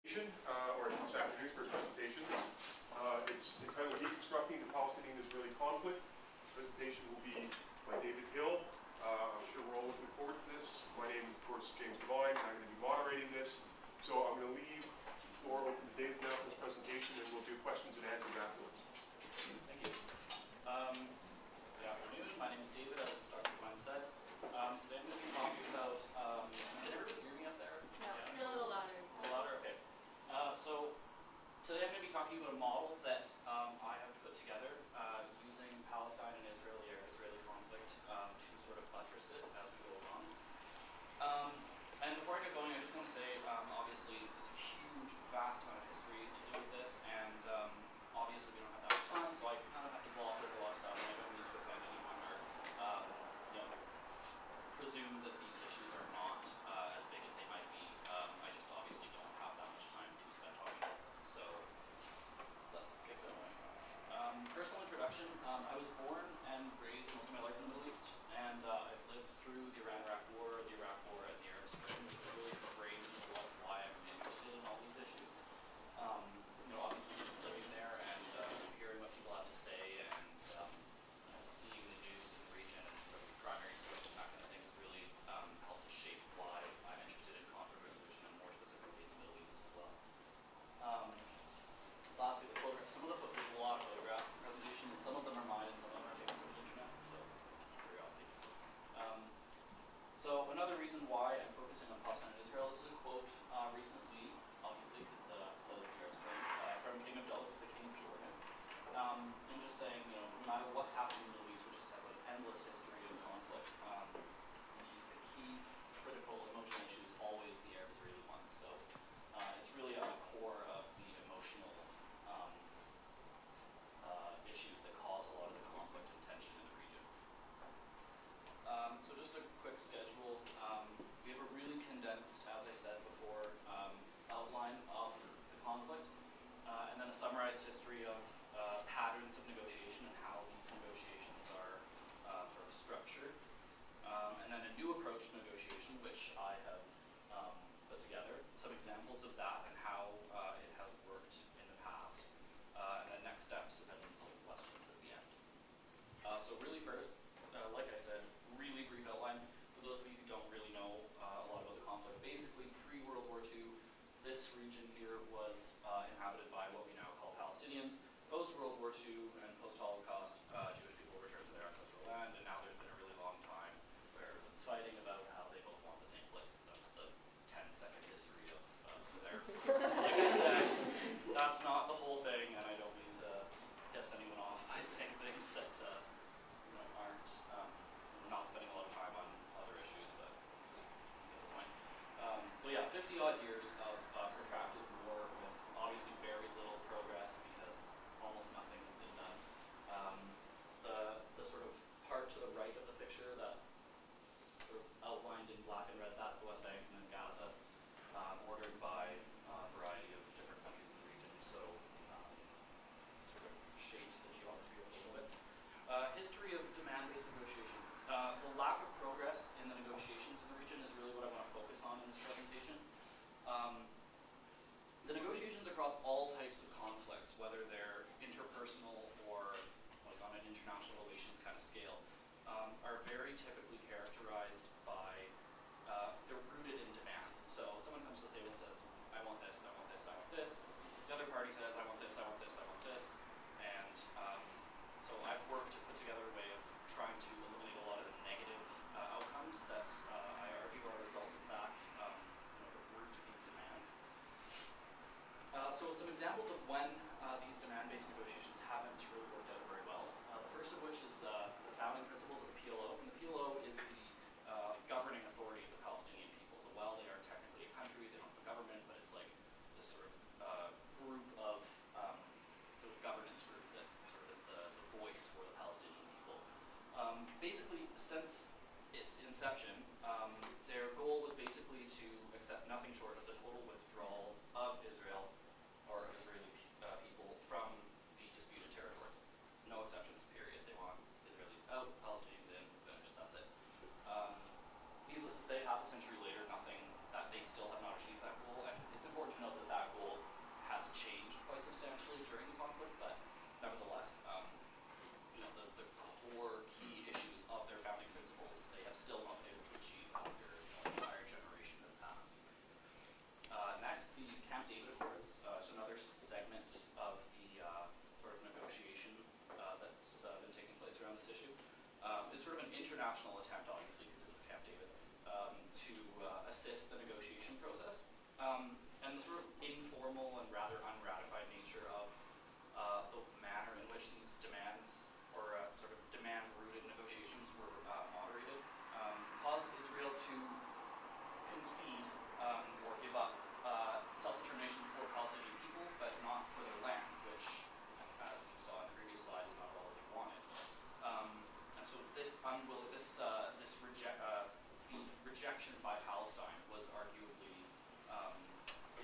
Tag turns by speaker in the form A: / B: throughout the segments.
A: Or this afternoon's first presentation. It's entitled Deconstructing the Palestinian-Israeli Conflict. The presentation will be by David Hill. I'm sure we're all looking forward to this. My name is, of course, James Devine, and I'm going to be moderating this. So I'm going to leave the floor open to David now for this presentation, and we'll do questions and answers afterwards.
B: Thank you. Good afternoon. My name is David, as Dr. Devine said. Today I'm going to be talking about, can everybody hear me up there?
C: No,
B: yeah.
C: A little louder.
B: A little louder? Okay. So today I'm going to be talking about a model that I have put together using Palestine and Israeli conflict to sort of buttress it as we go along. And before I get going, I just want to say, obviously, there's a huge, vast amount of history to do with this, and obviously we don't have that much time, so I kind of have to gloss over a lot of stuff, and I don't need to offend anyone or, presume that these issues are not as big as they might be. I just obviously don't have that much time to spend talking about them. So let's get going. Personal introduction. I was born and raised most of my life in the Middle East, and I've lived through the Iran-Iraq War, and the Arab Spring, which really frames a lot of why I'm interested in all these issues. Obviously living there and hearing what people have to say and seeing the news in the region and sort of primary source and that kind of thing has really helped to shape why I'm interested in conflict resolution and more specifically in the Middle East as well. Lastly, the photographs. Some of the there's a lot of photographs in the presentation, and some of them are mine and some of them are taken from the internet, so curiosity. So another reason why I'm focusing on Palestine and Israel, this is a quote recently, obviously, because so is the Arab Spring, from King Abdullah, who's the King of Jordan, and just saying, no matter what's happening in the Middle East, which just has an endless history of conflict, the key critical emotional issue is always the Arab-Israeli one. So it's really at the core of the emotional issues that cause a lot of the conflict and tension in the region. So just a quick schedule. We have a really condensed, as I said before, outline of the conflict, and then a summarized history of patterns of negotiation and how these negotiations are sort of structured, and then a new approach to negotiation, which I have put together, some examples of that and how it has worked in the past, and then next steps and some questions at the end. So really first, like I said, really brief outline. For those of you who don't really know a lot about the conflict, basically pre-World War II, this region here was inhabited by what we now call Palestinians. Post-World War II and post-Holocaust, Jewish people returned to their ancestral land, and now there's been a really long time where everyone's fighting about how they both want the same place. That's the 10-second history of there. Like I said, that's not the whole thing, and I don't mean to piss anyone off by saying things that aren't not spending a lot of time on other issues, but you get the point. So yeah, 50-odd years of protracted war with obviously very little progress because almost nothing has been done. The sort of part to the right of the picture that sort of outlined in black and red, that's the West Bank, and then Gaza, ordered by a variety of different countries in the region, so it sort of shapes the geography a little bit. History of demand-based negotiation. The lack of progress in the negotiations in the region is really what I want to focus on in this presentation. The negotiations across all types of conflicts, whether they're interpersonal or like on an international relations kind of scale, are very typically characterized by, they're rooted in demands. So someone comes to the table and says, I want this, I want this, I want this. The other party says, I want this, I want this, I want this. And so I've worked to put together a way of trying to eliminate a lot of the negative outcomes that I argue are a result of that, the root in demands. So some examples of when these demand-based negotiations haven't really worked out very well. The first of which is the founding principles of the PLO. And the PLO is the governing authority of the Palestinian people. So while they are technically a country, they don't have a government, but it's like this sort of group of the governance group that sort of is the voice for the Palestinian people. Basically, since its inception, their goal was basically to accept nothing short of the total withdrawal of Israel or Israeli people from the disputed territories. No exceptions, period. They want Israelis out, Palestinians in, finished, that's it. Needless to say, half a century later, they still have not achieved that goal, and it's important to note that that goal And the sort of informal and rather unratified nature of the manner in which these demands, or sort of demand-rooted negotiations were moderated, caused Israel to concede or give up self-determination for Palestinian people, but not for their land, which, as you saw in the previous slide, is not all they wanted. And so this the rejection by Palestine was arguably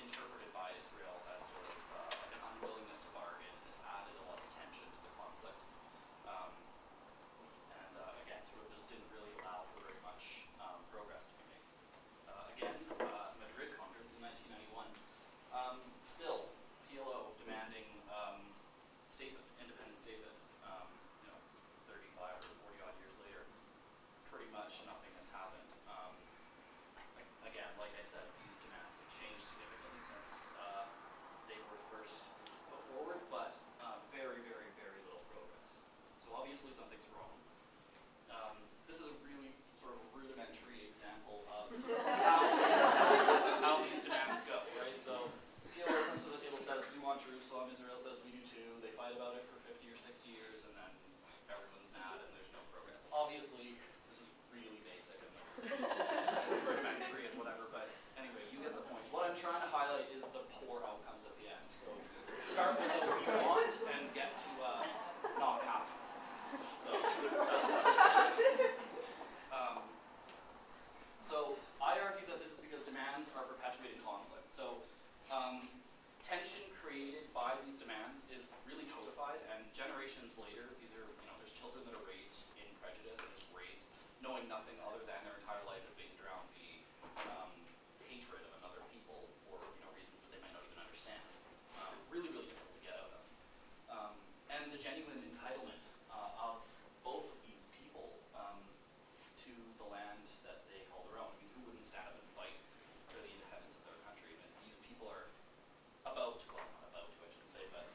B: interpreted by Israel as sort of like an unwillingness to bargain, and this added a lot of tension to the conflict. Again, sort of just didn't really allow for very much progress to be made. Madrid Conference in 1991, still PLO demanding independent statement. 35 or 40 odd years later, pretty much nothing has happened. Again, like I said, these demands have changed significantly since they were first put forward, but very, very, very little progress. So obviously something's wrong. This is a really sort of rudimentary example of how these demands go, right? So PLO comes to the table, says we want Jerusalem, Israel says we do too, they fight about it for 50 or 60 years, and then everyone's mad and there's no progress. Obviously, this is really basic and rudimentary and whatever, but anyway, you get the point. What I'm trying to highlight is the poor outcomes at the end. So start with what you want and get to not happen. So that's what I'm saying. So I argue that this is because demands are perpetuating conflict. So tension created by these demands is really codified, and generations later, these are, there's children that are raised in prejudice and just raised knowing nothing other than their entire life is based around the hatred of another people for reasons that they might not even understand. Really, really difficult to get out of. And the genuine entitlement of both of these people to the land that they call their own. I mean, who wouldn't stand up and fight for the independence of their country? I mean, these people are not about to, I shouldn't say, but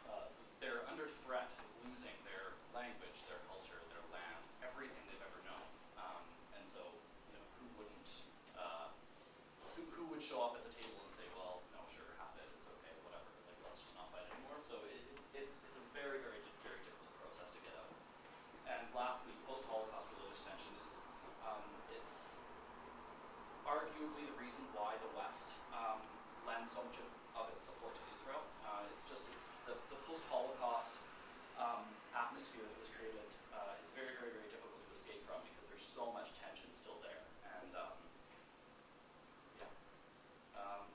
B: they're under threat of losing their language, their culture, their land, everything they've ever known. And so, who wouldn't, who would show up at the table and say, well, no, sure, have it, it's okay, whatever, like, let's just not fight anymore. So it's a very, very, very difficult process to get out. And lastly, post-Holocaust religious tension is, it's arguably the reason why the West lends so much of its support to Israel. It's the post-Holocaust atmosphere that was created is very, very, very difficult to escape from because there's so much tension still there. And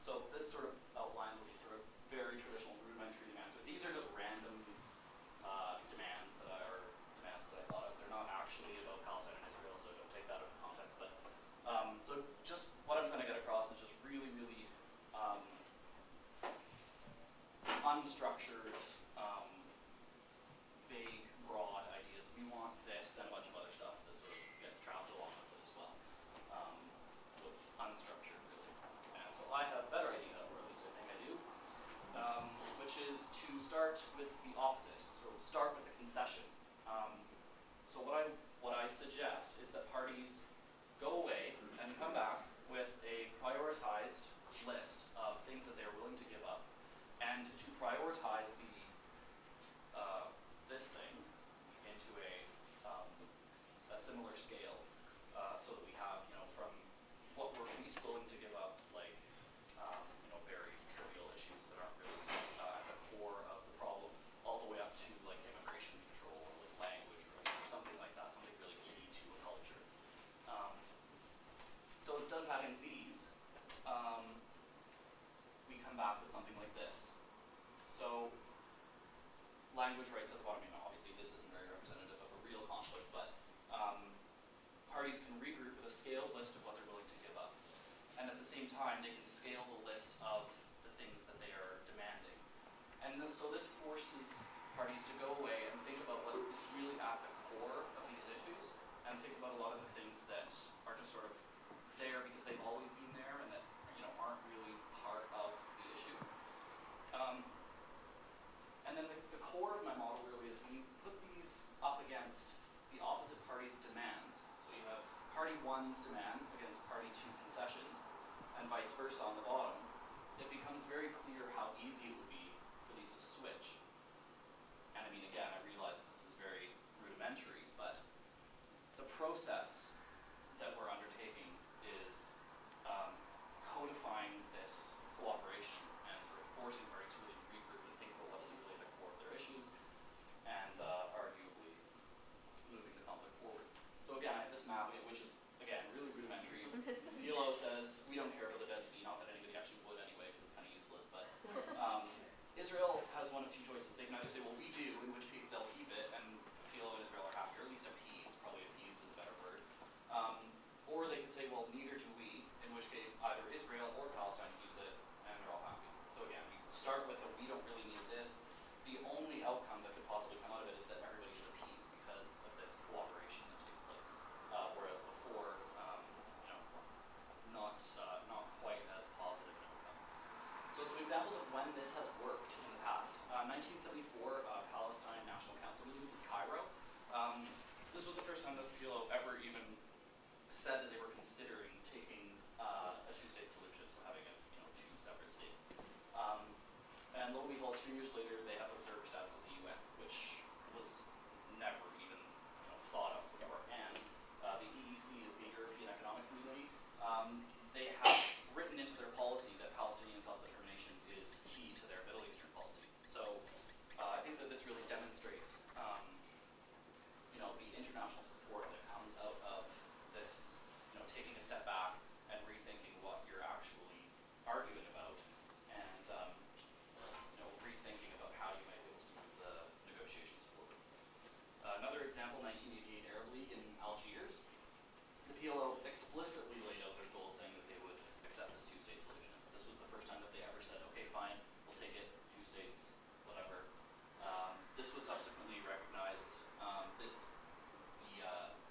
B: so this sort of outlines what these sort of very traditional rudimentary demands are. These are just random demands that I thought of. They're not actually about Palestine and Israel, so don't take that out of context. But so just what I'm trying to get across is just really, really unstructured, vague, broad ideas. We want this and a bunch of other stuff that sort of gets trapped along with it as well. With unstructured, really. And so I have a better idea, or at least I think I do, which is to start with the opposite. So start with a concession. So what I suggest is that parties go away and come back with a prioritized list of things that they are willing to give up, and to prioritize this thing into a similar scale, so that we have, from what we're least willing to give up, like, very trivial issues that aren't really at the core of the problem, all the way up to, like, immigration control, like language, or something like that, something really key to a culture. So instead of having these, we come back with something like this. So language rights at the bottom, obviously this isn't very representative of a real conflict, but parties can regroup with a scaled list of what they're willing to give up. And at the same time, they can scale the list of the things that they are demanding. And so this forces parties to go away and think about what is really at the core of these issues, and think about a lot of the things that are just sort of there because they've always been there and that aren't really part of the issue. And then the core of my model really is when you put these up against the opposite party's demands, so you have party one's demands against party two concessions, and vice versa on the bottom, when this has worked in the past. 1974, Palestine National Council meetings in Cairo. This was the first time that the PLO ever even said that they were considering taking a two-state solution, so having two separate states. And lo and behold, 2 years later, they have observer status of the UN, which was never even thought of before. And the EEC is the European Economic Community. They have written into their policy that Palestinian self-determination is key to their Middle Eastern policy. So I think that this really demonstrates the international support that comes out of this, taking a step back and rethinking what you're actually arguing about, and rethinking about how you might be able to move the negotiations forward. Another example, 1988 Arab League in Algiers. The PLO explicitly laid out their goals, saying that they would accept this two-state solution. This was the first time that they ever said, okay, fine, we'll take it, 2 states, whatever. This was subsequently recognized.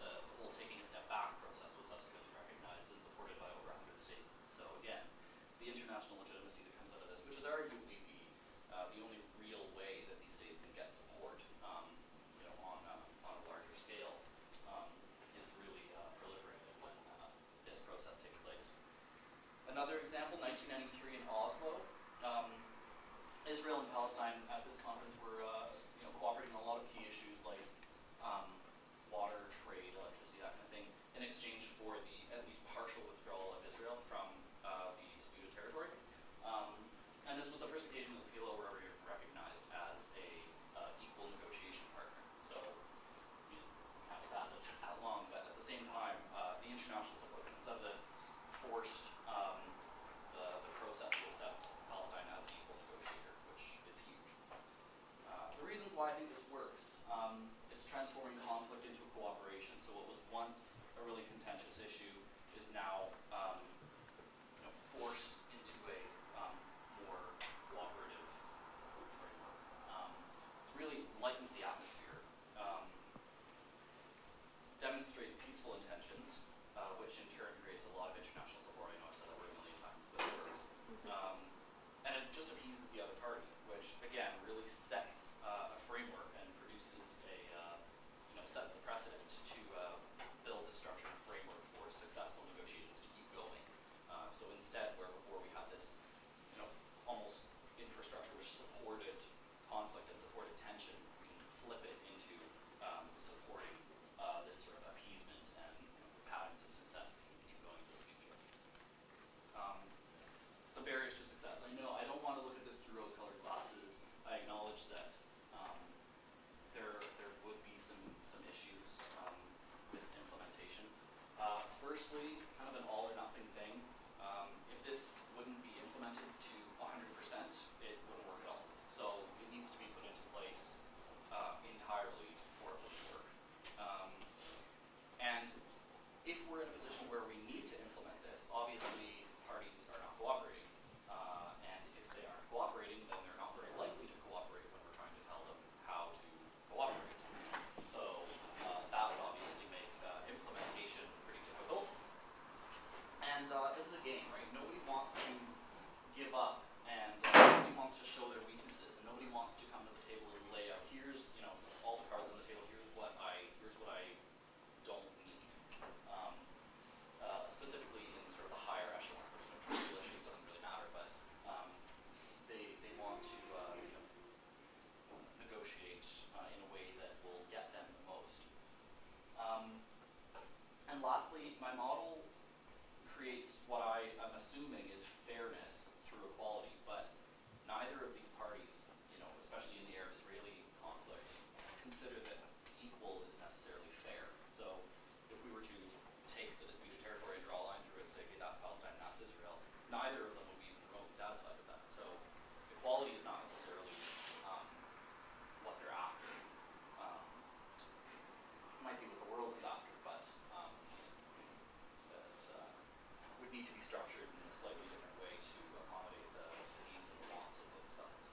B: The whole taking a step back process was subsequently recognized and supported by over 100 states. So again, the international legitimacy that comes out of this, which is arguably the only real way that these states can get support, on a larger scale, is really proliferated when this process takes place. Another example, 1993 in Oslo. Israel and Palestine at this conference were cooperating on a lot of key issues like water, trade, electricity, that kind of thing, in exchange for the at least partial withdrawal of Israel from the disputed territory. And this was the first occasion that the PLO were ever recognized as a equal negotiation partner. So it's kind of sad that it took that long, but at the same time, the international support that comes out of this forced the process to accept Palestine as an equal negotiator, which is huge. The reasons why I think this works, it's transforming conflict into cooperation. So what was once a really contentious issue is now forced into a more cooperative framework. It really lightens the atmosphere, demonstrates peaceful intentions, which in turn creates a lot of international support. I know I've said that word a million times, but it works. And it just appeases the other party, which again really sets a framework and produces sets the precedent to build a structured framework for successful negotiations to keep going. So instead, where before we had this, almost infrastructure which supported conflict and supported tension, we can flip it into supporting this sort of appeasement, and the patterns of success can keep going into the future. Some barriers to success. I know I don't want to look at this through rose-colored glasses. I acknowledge that there would be some issues with implementation. Firstly, kind of an all or nothing thing. If this wouldn't be implemented to 100%, it wouldn't work at all. So it needs to be put into place entirely for it to work. And if we're in a position where we need to implement this, obviously parties are not cooperating. And if they aren't cooperating, then they're not very likely to cooperate when we're trying to tell them how to cooperate. So that would obviously make implementation pretty difficult. And this is a game, right? Nobody wants to give up, and nobody wants to show their weaknesses, and nobody wants to come to the table and lay out, here's all the cards on the table, here's what I don't need. Specifically in sort of the higher echelons. Trivial issues doesn't really matter, but they want to negotiate in a way that will get them the most. And lastly, my model creates what I am assuming is fairness through equality, but neither of these parties, especially in the Arab-Israeli conflict, consider that equal is necessarily fair. So if we were to take the disputed territory and draw a line through it and say, okay, that's Palestine, that's Israel, neither of them would be even remotely satisfied with that. So equality is not necessarily what they're after. It might be what the world is after, but would need to be structured in a slightly different way to accommodate the needs and the wants of both sides.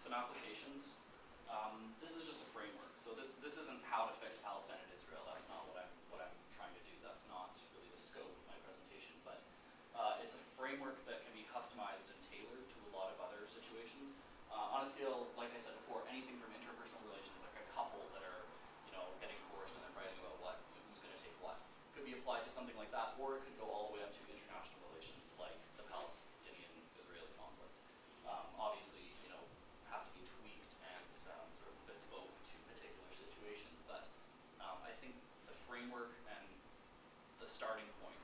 B: Some applications. This is just a framework. So this isn't how to fix Palestine and Israel. That's not what I'm trying to do. That's not really the scope of my presentation. But it's a framework that can be customized and tailored to on a scale, like I said before, anything from interpersonal relations, like a couple that are, getting divorced and they're fighting about who's going to take what, could be applied to something like that, or it could go all the way up to international relations, like the Palestinian-Israeli conflict. Obviously, has to be tweaked and sort of bespoke to particular situations, but I think the framework and the starting point